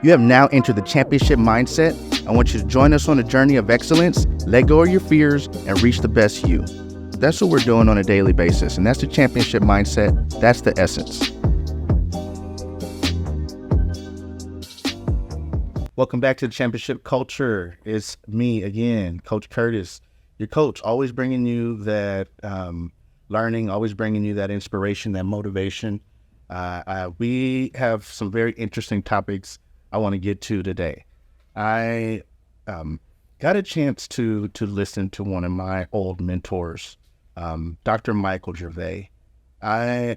You have now entered the championship mindset. I want you to join us on a journey of excellence, let go of your fears, and reach the best you. That's what we're doing on a daily basis, and that's the championship mindset. That's the essence. Welcome back to the Championship Culture. It's me again, Coach Curtis, your coach, always bringing you that learning, always bringing you that inspiration, that motivation. We have some very interesting topics I want to get to today. I got a chance to listen to one of my old mentors, Dr. Michael Gervais. I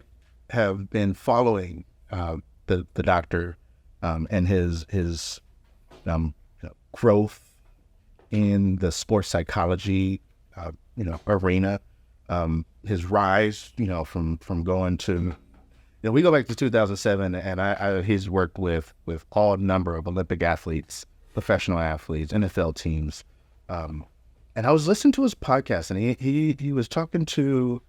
have been following the doctor and his growth in the sports psychology arena. His rise, from going to, we go back to 2007, and he's worked with all number of Olympic athletes, professional athletes, NFL teams. And I was listening to his podcast, and he was talking to,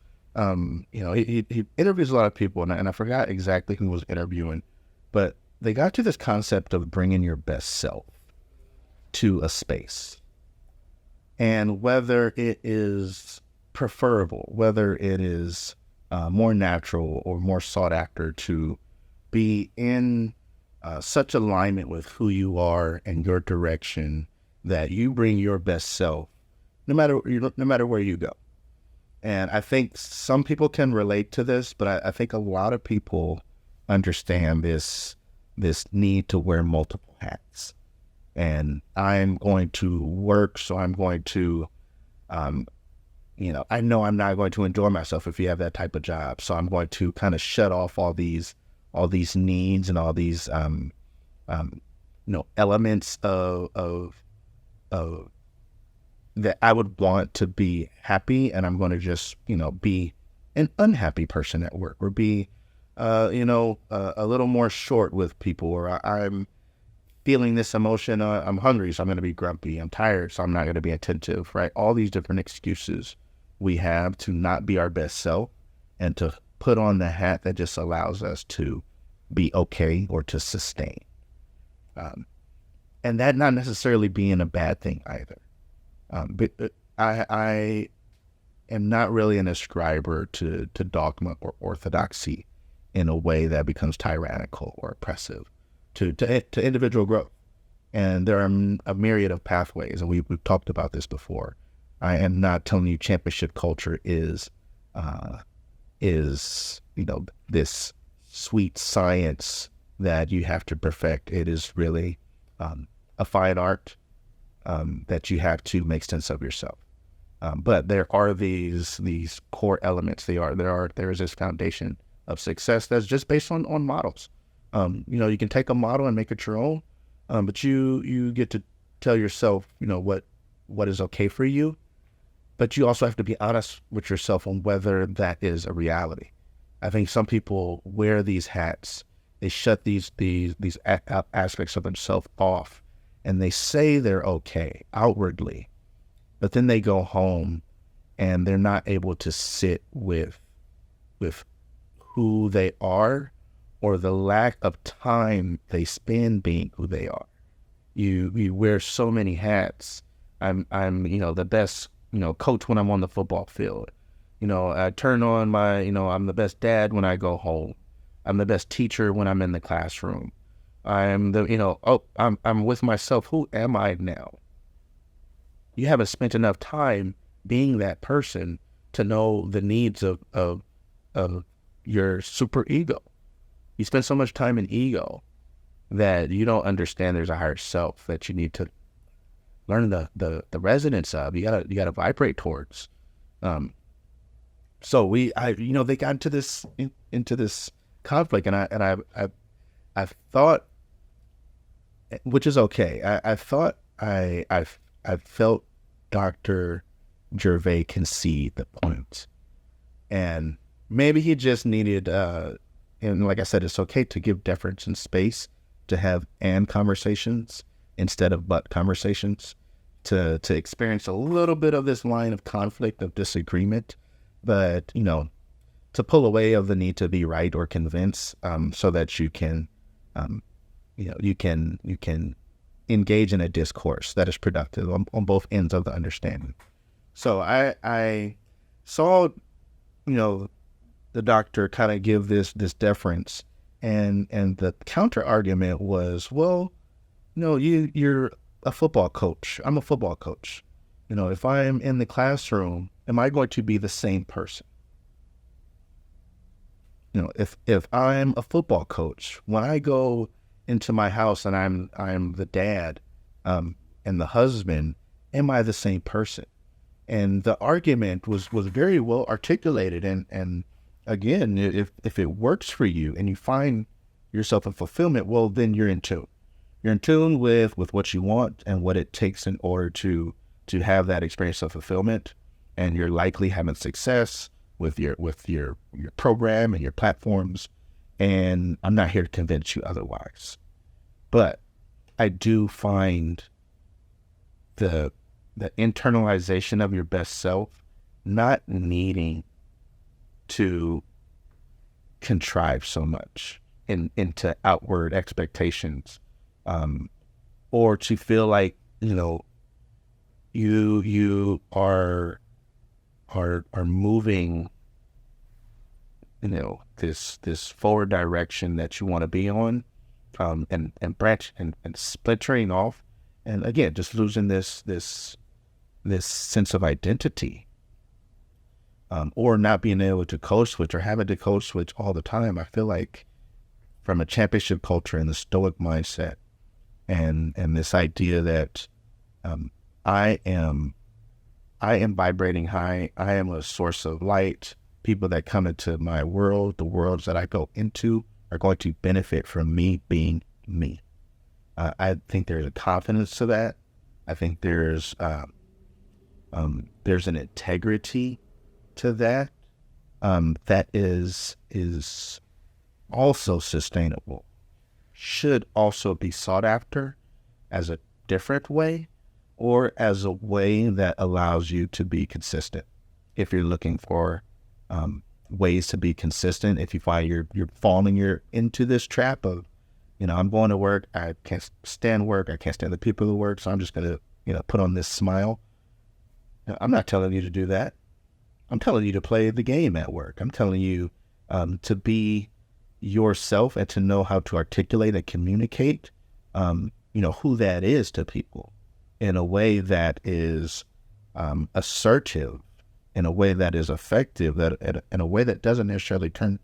he interviews a lot of people, and I forgot exactly who was interviewing, but they got to this concept of bringing your best self to a space. And whether it is preferable, whether it is more natural or more sought after to be in such alignment with who you are and your direction that you bring your best self, no matter where you go. And I think some people can relate to this, but I think a lot of people understand this need to wear multiple hats. And I'm going to work, so I'm going to I know I'm not going to enjoy myself if you have that type of job. So I'm going to kind of shut off all these needs and all these, elements of that I would want to be happy. And I'm going to just, be an unhappy person at work, or be, a little more short with people, or I'm feeling this emotion. I'm hungry, so I'm going to be grumpy. I'm tired, so I'm not going to be attentive, right? All these different excuses we have to not be our best self and to put on the hat that just allows us to be okay or to sustain. And that not necessarily being a bad thing either. But I am not really an ascriber to dogma or orthodoxy in a way that becomes tyrannical or oppressive to individual growth. And there are a myriad of pathways, and we've talked about this before. I am not telling you championship culture is this sweet science that you have to perfect. It is really a fine art that you have to make sense of yourself. But there are these core elements. There is this foundation of success that's just based on models. You can take a model and make it your own, but you get to tell yourself, what is okay for you. But you also have to be honest with yourself on whether that is a reality. I think some people wear these hats. They shut these aspects of themselves off, and they say they're okay outwardly, but then they go home and they're not able to sit with who they are, or the lack of time they spend being who they are. You wear so many hats. I'm the best coach when I'm on the football field. I turn on my, I'm the best dad when I go home. I'm the best teacher when I'm in the classroom. I'm I'm with myself. Who am I now? You haven't spent enough time being that person to know the needs of your super ego. You spend so much time in ego that you don't understand there's a higher self that you need to learn the resonance of. You gotta vibrate towards. So they got into this conflict, and I thought, which is okay. I thought I felt Dr. Gervais concede the point, and maybe he just needed. And like I said, it's okay to give deference and space to have and conversations instead of but conversations, to experience a little bit of this line of conflict, of disagreement, but, to pull away of the need to be right or convince, so that you can you can engage in a discourse that is productive on both ends of the understanding. So I saw, the doctor kind of give this deference, and the counter argument was, well, no, you're a football coach. I'm a football coach. If I'm in the classroom, am I going to be the same person? If I'm a football coach, when I go into my house and I'm the dad, and the husband, am I the same person? And the argument was very well articulated. And again, if it works for you and you find yourself in fulfillment, well, then you're in tune. You're in tune with what you want and what it takes in order to have that experience of fulfillment. And you're likely having success with your program and your platforms. And I'm not here to convince you otherwise. But I do find the internalization of your best self not needing to contrive so much into outward expectations, or to feel like you are moving this forward direction that you want to be on, and branch and splintering off, and again just losing this sense of identity, or not being able to code switch or having to code switch all the time. I feel like from a championship culture and the stoic mindset, and this idea that I am vibrating high, I am a source of light. People that come into my world, the worlds that I go into, are going to benefit from me being me. I think there's a confidence to that. I think there's an integrity to that, that is also sustainable, should also be sought after as a different way, or as a way that allows you to be consistent. If you're looking for ways to be consistent, if you find you're falling into this trap of, I'm going to work, I can't stand work, I can't stand the people who work, so I'm just going to put on this smile. I'm not telling you to do that. I'm telling you to play the game at work. I'm telling you to be yourself and to know how to articulate and communicate, who that is to people in a way that is assertive, in a way that is effective, that in a way that doesn't necessarily turn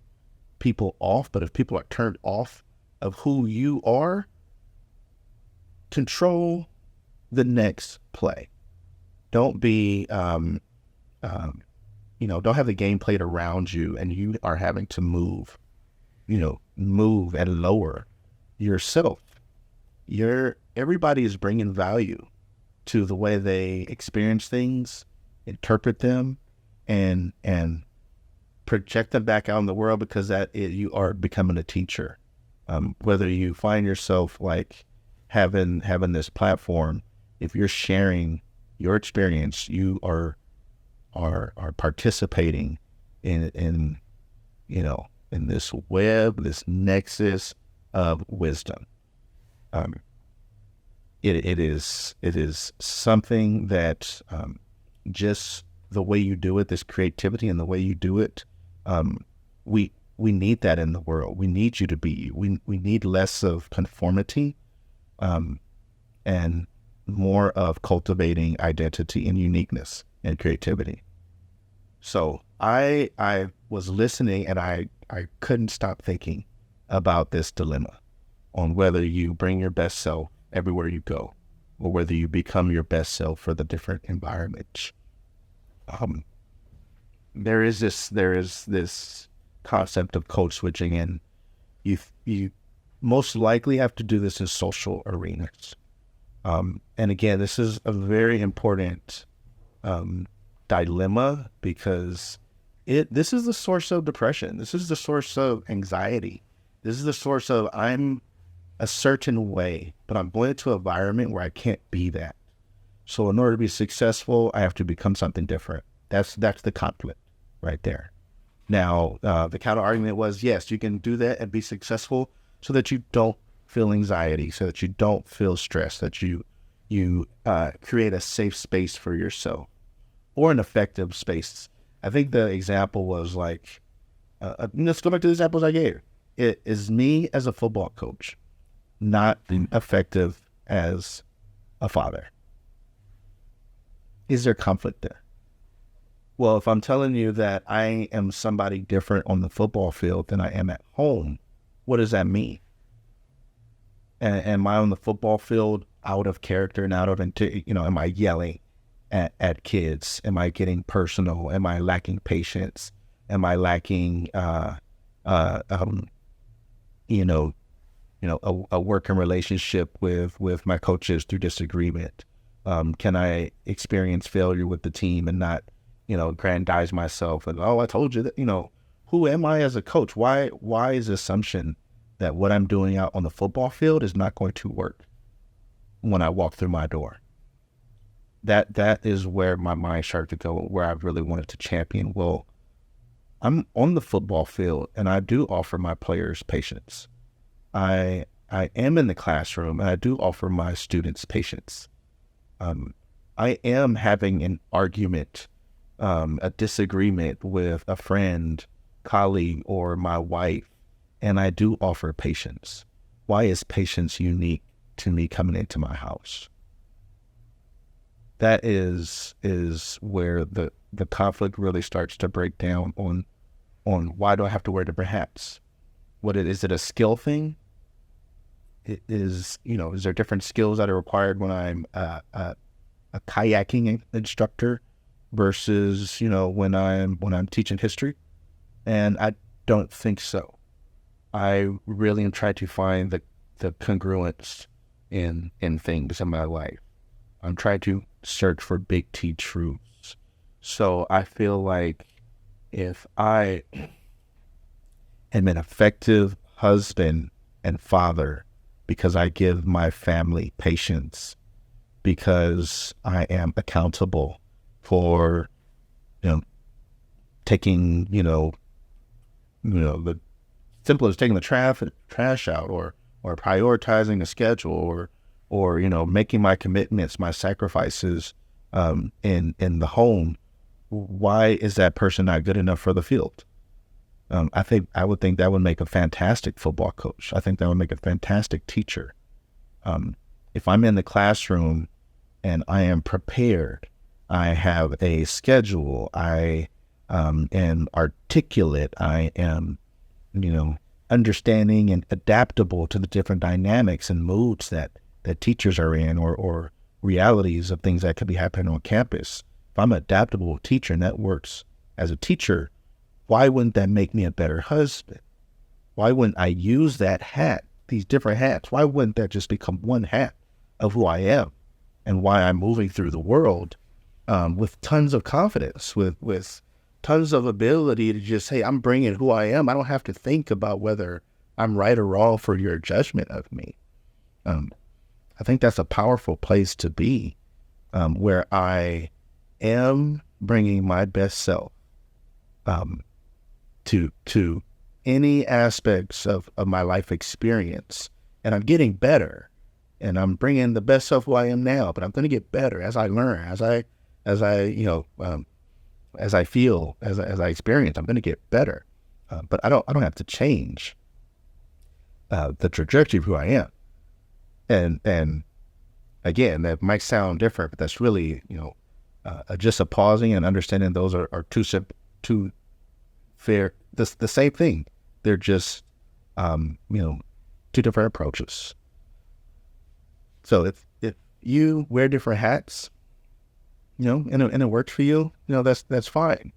people off. But if people are turned off of who you are, control the next play. Don't be, don't have the game played around you and you are having to move and lower yourself. Everybody is bringing value to the way they experience things, interpret them, and project them back out in the world, because you are becoming a teacher. Whether you find yourself like having this platform, if you're sharing your experience, you are participating in this web, this nexus of wisdom. It is something that just the way you do it, this creativity and the way you do it, we need that in the world. We need you to be you. We need less of conformity, and more of cultivating identity and uniqueness and creativity. So I was listening, and I couldn't stop thinking about this dilemma on whether you bring your best self everywhere you go, or whether you become your best self for the different environments. There is this concept of code switching, and you most likely have to do this in social arenas. And again, this is a very important dilemma, because this is the source of depression. This is the source of anxiety. This is the source of, I'm a certain way, but I'm going into an environment where I can't be that. So in order to be successful, I have to become something different. That's the conflict right there. Now, the counter argument was, yes, you can do that and be successful so that you don't feel anxiety, so that you don't feel stress, that you create a safe space for yourself, or an effective space. I think the example was like, let's go back to the examples I gave. It is me as a football coach, not effective as a father. Is there conflict there? Well, if I'm telling you that I am somebody different on the football field than I am at home, what does that mean? Am I on the football field out of character and am I yelling at kids? Am I getting personal? Am I lacking patience? Am I lacking, a working relationship with my coaches through disagreement? Can I experience failure with the team and not, aggrandize myself and, I told you that, who am I as a coach? Why is the assumption that what I'm doing out on the football field is not going to work when I walk through my door? That is where my mind started to go, where I really wanted to champion. Well, I'm on the football field and I do offer my players patience. I am in the classroom and I do offer my students patience. I am having an argument, a disagreement with a friend, colleague, or my wife, and I do offer patience. Why is patience unique to me coming into my house? That is where the conflict really starts to break down on why do I have to wear different hats? Is it a skill thing? Is there different skills that are required when I'm a kayaking instructor versus, when I'm teaching history? And I don't think so. I really am trying to find the congruence in things in my life. I'm trying to search for big T truths. So I feel like if I am an effective husband and father because I give my family patience, because I am accountable for, taking, the simple as taking the trash out, or prioritizing a schedule, or making my commitments, my sacrifices in the home. Why is that person not good enough for the field? I would think that would make a fantastic football coach. I think that would make a fantastic teacher. If I'm in the classroom and I am prepared, I have a schedule, I am articulate, I am, understanding and adaptable to the different dynamics and moods that teachers are in, or realities of things that could be happening on campus. If I'm an adaptable teacher and that works as a teacher, why wouldn't that make me a better husband? Why wouldn't I use that hat, these different hats? Why wouldn't that just become one hat of who I am and why I'm moving through the world with tons of confidence, with tons of ability to just say, I'm bringing who I am. I don't have to think about whether I'm right or wrong for your judgment of me. I think that's a powerful place to be, where I am bringing my best self to any aspects of my life experience, and I'm getting better, and I'm bringing the best self who I am now. But I'm going to get better as I learn, as I feel, as I experience. I'm going to get better, but I don't have to change the trajectory of who I am. And again, that might sound different, but that's really, just a pausing and understanding those are two fair, the same thing. They're just, two different approaches. So if you wear different hats, and it works for you, that's fine.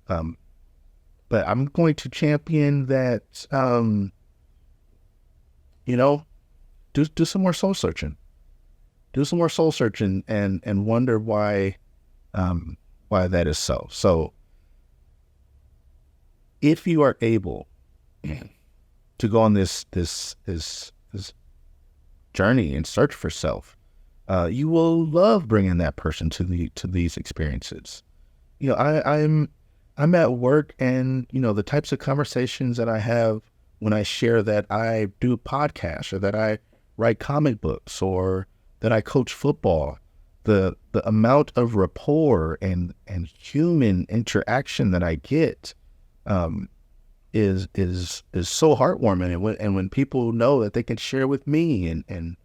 But I'm going to champion that, do some more soul searching. Do some more soul searching and wonder why that is so. So if you are able to go on this journey and search for self, you will love bringing that person to these experiences. I'm at work, and the types of conversations that I have when I share that I do podcasts or that I write comic books or that I coach football, the amount of rapport and human interaction that I get is so heartwarming. And when people know that they can share with me and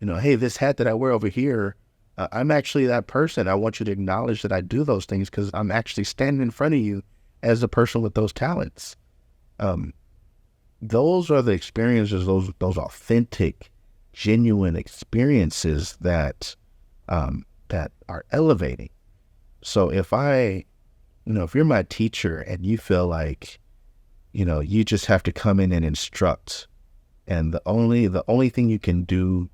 hey, this hat that I wear over here, I'm actually that person. I want you to acknowledge that I do those things because I'm actually standing in front of you as a person with those talents. Those are the experiences, those authentic, genuine experiences that that are elevating. So if if you're my teacher and you feel like, you just have to come in and instruct, and the only thing you can do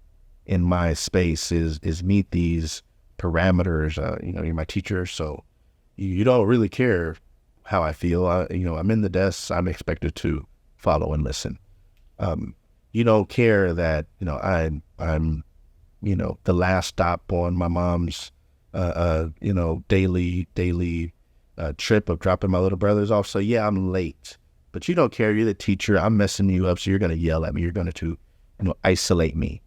in my space is meet these parameters, you're my teacher, so you don't really care how I feel. I'm in the desk, I'm expected to follow and listen. You don't care that, I'm the last stop on my mom's, daily trip of dropping my little brothers off. So yeah, I'm late, but you don't care. You're the teacher. I'm messing you up. So you're going to yell at me. You're going to, isolate me.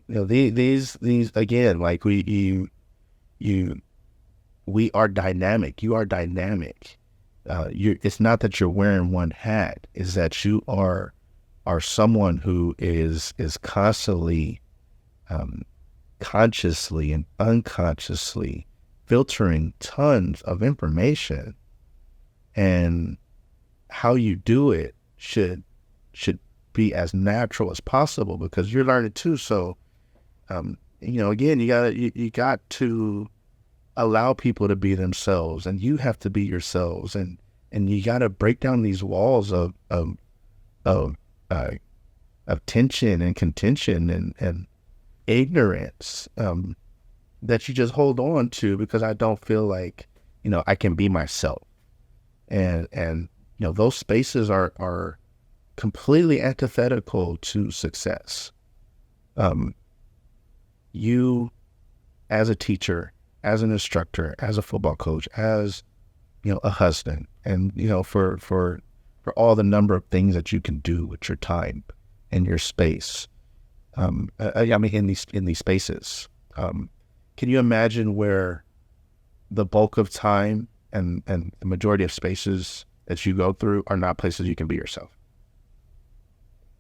These again, like we are dynamic. You are dynamic. It's not that you're wearing one hat. It's that you are someone who is constantly, consciously and unconsciously filtering tons of information, and how you do it should be as natural as possible because you're learning too. So, again, you got to allow people to be themselves, and you have to be yourselves, and you got to break down these walls of tension and contention and ignorance that you just hold on to because I don't feel like I can be myself, and those spaces are completely antithetical to success. You as a teacher, as an instructor, as a football coach, as a husband, and for all the number of things that you can do with your time and your space. In these spaces, can you imagine where the bulk of time and the majority of spaces that you go through are not places you can be yourself?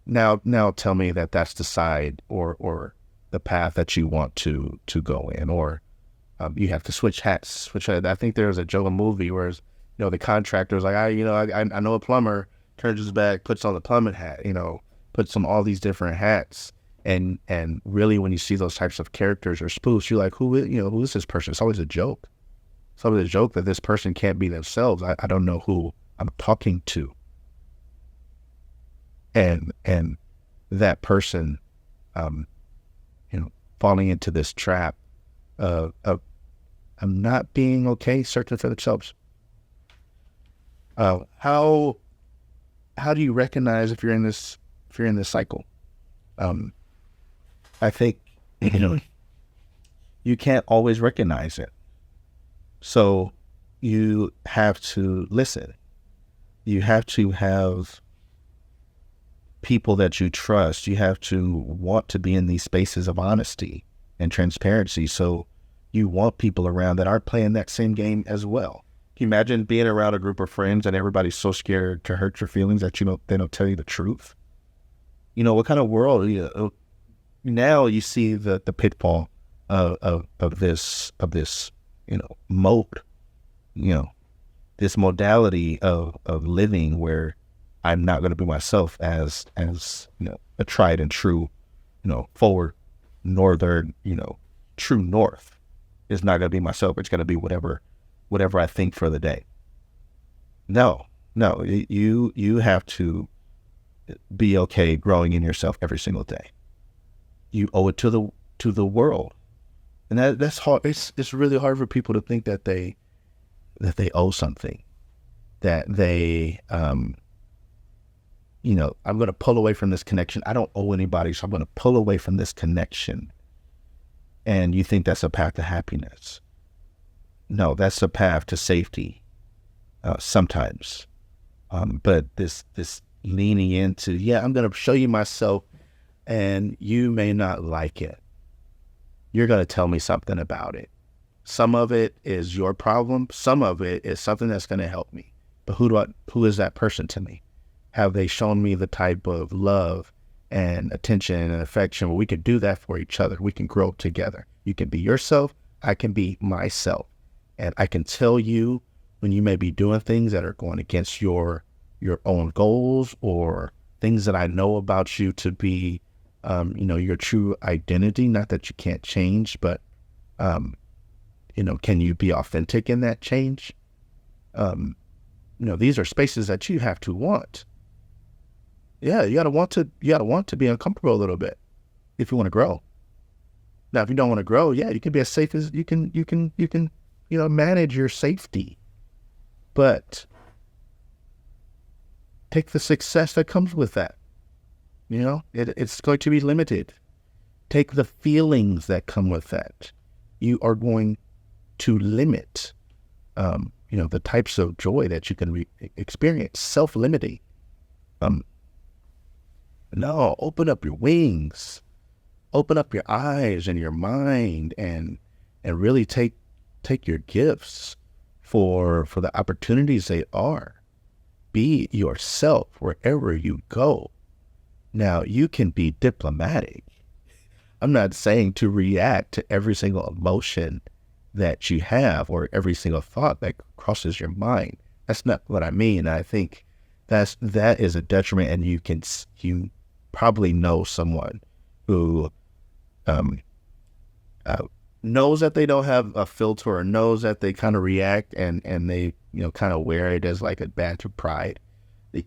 Now tell me that that's the side or the path that you want to go in, or you have to switch hats. I think there was a Joe movie where the contractor's like, I know a plumber, turns his back, puts on the plumbing hat, puts on all these different hats. And really, when you see those types of characters or spoofs, you're like, who is this person? It's always a joke. It's always a joke that this person can't be themselves. I don't know who I'm talking to. And that person, falling into this trap of not being okay, searching for themselves. How do you recognize if you're in this cycle? I think you can't always recognize it. So you have to listen. You have to have people that you trust. You have to want to be in these spaces of honesty and transparency. So you want people around that are playing that same game as well. Can you imagine being around a group of friends and everybody's so scared to hurt your feelings that they don't tell you the truth? What kind of world? Now you see the pitfall of this mode, this modality of living where I'm not going to be myself as a tried and true, forward northern, true north is not going to be myself. It's going to be whatever I think for the day. No, you have to be okay growing in yourself every single day. You owe it to the world, and that's hard. It's really hard for people to think that they owe something, that they I'm going to pull away from this connection. I don't owe anybody, so I'm going to pull away from this connection. And you think that's a path to happiness? No, that's a path to safety. Sometimes, But this leaning into, yeah, I'm going to show you myself, and you may not like it. You're going to tell me something about it. Some of it is your problem. Some of it is something that's going to help me. But who is that person to me? Have they shown me the type of love and attention and affection where we can do that for each other? We can grow together. You can be yourself. I can be myself. And I can tell you when you may be doing things that are going against your own goals, or things that I know about you to be, your true identity. Not that you can't change, but, can you be authentic in that change? These are spaces that you have to want. Yeah, you gotta want to be uncomfortable a little bit if you want to grow. Now, if you don't want to grow, yeah, you can be as safe as you can, manage your safety, but take the success that comes with that. It's going to be limited. Take the feelings that come with that. You are going to limit, the types of joy that you can experience. Self-limiting. No, open up your wings, open up your eyes and your mind, and really take your gifts for the opportunities they are. Be yourself wherever you go. Now, you can be diplomatic. I'm not saying to react to every single emotion that you have or every single thought that crosses your mind. That's not what I mean. I think that is a detriment, and you probably know someone who knows that they don't have a filter, or knows that they kind of react and they kind of wear it as like a badge of pride.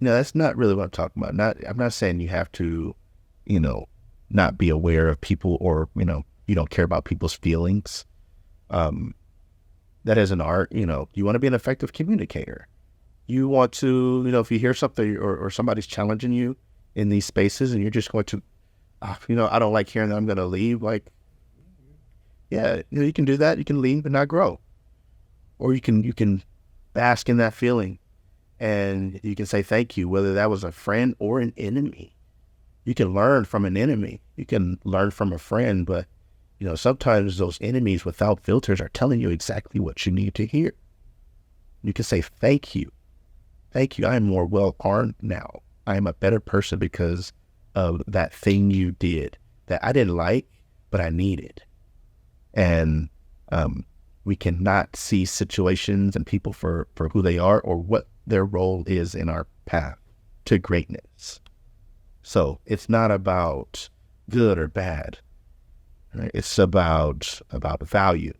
That's not really what I'm talking about. I'm not saying you have to, not be aware of people, or you don't care about people's feelings. That is an art. You want to be an effective communicator. You want to, if you hear something, or somebody's challenging you in these spaces, and you're just going to, I don't like hearing that, I'm going to leave. Like, yeah, you can do that. You can leave and not grow, or you can bask in that feeling, and you can say thank you, whether that was a friend or an enemy. You can learn from an enemy. You can learn from a friend, but sometimes those enemies without filters are telling you exactly what you need to hear. You can say thank you. Thank you. I am more well-armed now. I am a better person because of that thing you did that I didn't like, but I needed. And we cannot see situations and people for who they are, or what their role is in our path to greatness. So it's not about good or bad. Right? It's about value.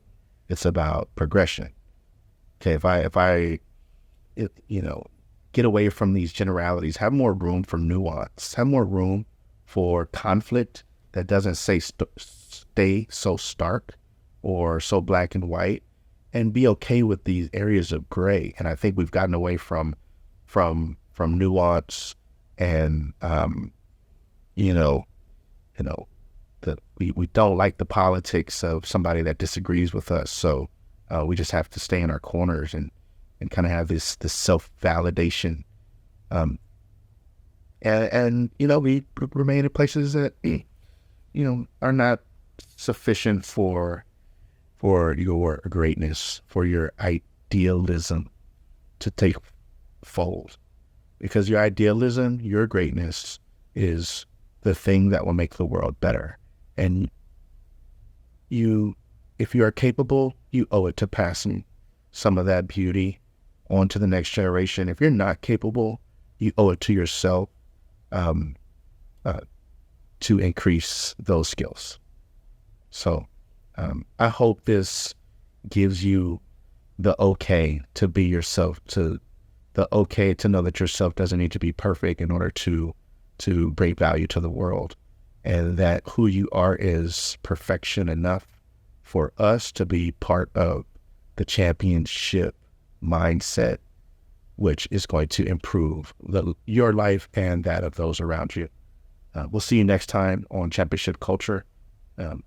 It's about progression. Okay, if I get away from these generalities, have more room for nuance, have more room for conflict that doesn't stay so stark or so black and white, and be okay with these areas of gray. And I think we've gotten away from nuance, and that we don't like the politics of somebody that disagrees with us. So we just have to stay in our corners and kind of have this self-validation. And we remain in places that, are not sufficient for your greatness, for your idealism to take fold. Because your idealism, your greatness is the thing that will make the world better. And if you are capable, you owe it to passing some of that beauty on to the next generation. If you're not capable, you owe it to yourself to increase those skills. So I hope this gives you the okay to be yourself, to the okay to know that yourself doesn't need to be perfect in order to bring value to the world, and that who you are is perfection enough for us to be part of the championship mindset, which is going to improve your life and that of those around you. We'll see you next time on Championship Culture.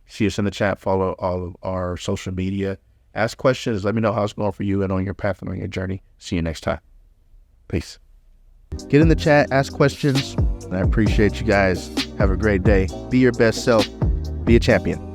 See us in the chat, follow all of our social media, ask questions, let me know how it's going for you and on your path and on your journey. See you next time. Peace. Get in the chat, ask questions. I appreciate you guys. Have a great day. Be your best self. Be a champion.